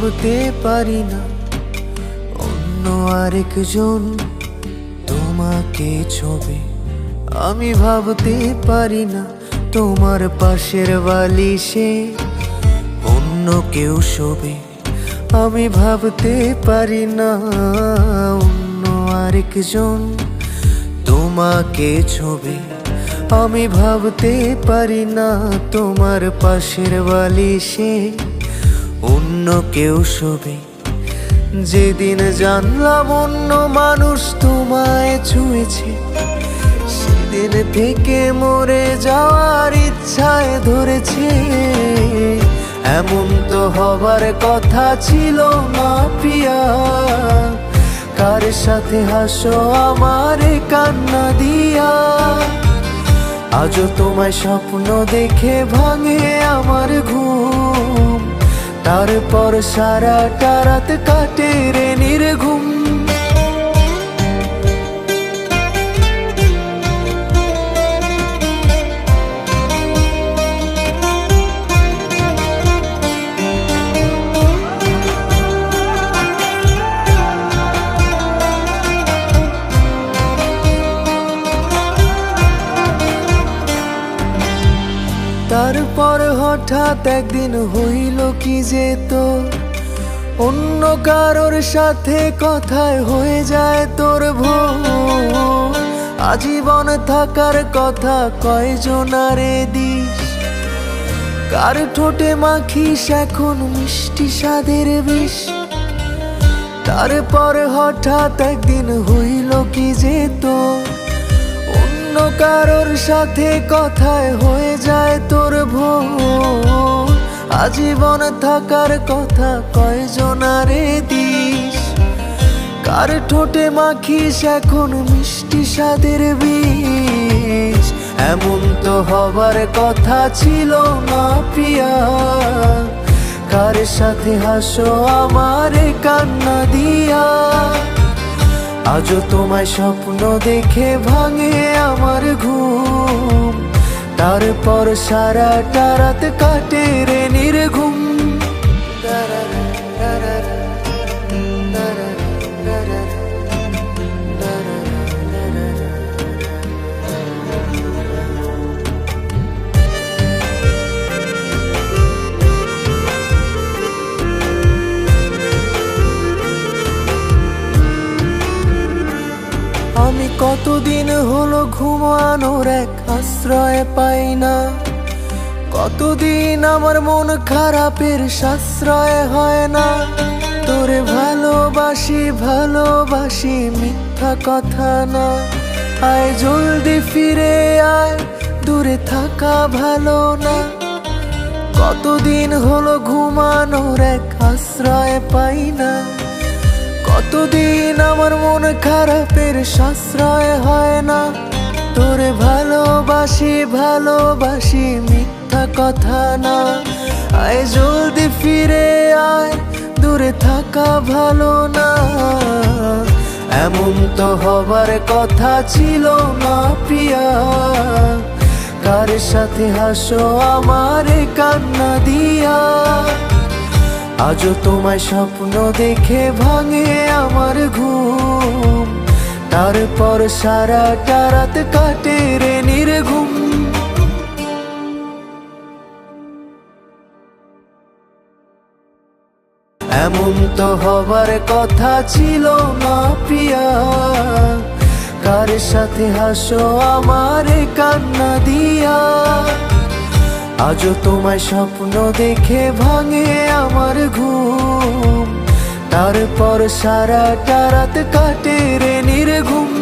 ভাবতে পারি না অন্য আরেকজন তোমাকে ছবি। আমি ভাবতে পারি না তোমার পাশের বালিশে অন্য কেউ শোবে। আমি ভাবতে পারি না অন্য আরেকজন তোমাকে ছবি। আমি ভাবতে পারি না তোমার পাশের বালিশে অন্য কেউ শোবে। যেদিন জানলাম অন্য মানুষ তোমায় ছুঁয়েছে, সেদিন থেকে মরে যাওয়ার ইচ্ছায় ধরেছে। এমন তো হবার কথা ছিল না প্রিয়া, কার সাথে হাসো আমারে কান্না দিয়া। আজও তোমায় স্বপ্ন দেখে ভাঙে আমার ঘুম, তারপর সারাটা রাত কাটে রে নির্ঘুম। তারপর হঠাৎ একদিন হইল কি যে তোর অন্য কারোর সাথে কথায় হয়ে যায় তোর ভোর। আজীবন থাকার কথা কয়জনারে দিস, কার ঠোঁটে মাখিস এখন মিষ্টি স্বাদের বিষ। তারপর হঠাৎ একদিন হইল কি যে তোর অন্য কারোর সাথে কথায় হয়ে যায় তোর ভোর। আজীবন থাকার কথা কয়জনারে দিস, কার ঠোঁটে মাখিস এখন মিষ্টি স্বাদের বিষ। এমন তো হবার কথা ছিল না প্রিয়া, কার সাথে হাসো আমারে কান্না দিয়া। আজও তোমায় স্বপ্ন দেখে ভাঙে আমার ঘুম, তারপর সারাটা রাত কাটে রে নির্ঘুম। আমি কতদিন হলো ঘুমানোর এক আশ্রয় পাই না, কতদিন আমার মন খারাপের সাশ্রয় হয় না। তোরে ভালোবাসি ভালোবাসি মিথ্যা কথা না, আয় জলদি ফিরে আয়, দূরে থাকা ভালো না। কতদিন হলো ঘুমানোর এক আশ্রয় পাই না, কতদিন আমার মন খারাপের সাশ্রয় হয় না। তোরে ভালোবাসি ভালোবাসি মিথ্যা কথা না, আয় জলদি ফিরে আয়, দূরে থাকা ভালো না। এমন তো হবার কথা ছিল না প্রিয়া, কার সাথে হাসো আমারে কান্না দিয়া। আজও তোমায় স্বপ্ন দেখে ভাঙে আমার ঘুম, তারপর সারাটা রাত কাটে রে নির্ঘুম। এমন তো হবার কথা ছিল না প্রিয়া, কার সাথে হাসো আমারে কান্না দিয়া। আজও তোমায় স্বপ্ন দেখে ভাঙে আমার ঘুম, তারপর সারাটা রাত কাটে রে নির্ঘুম।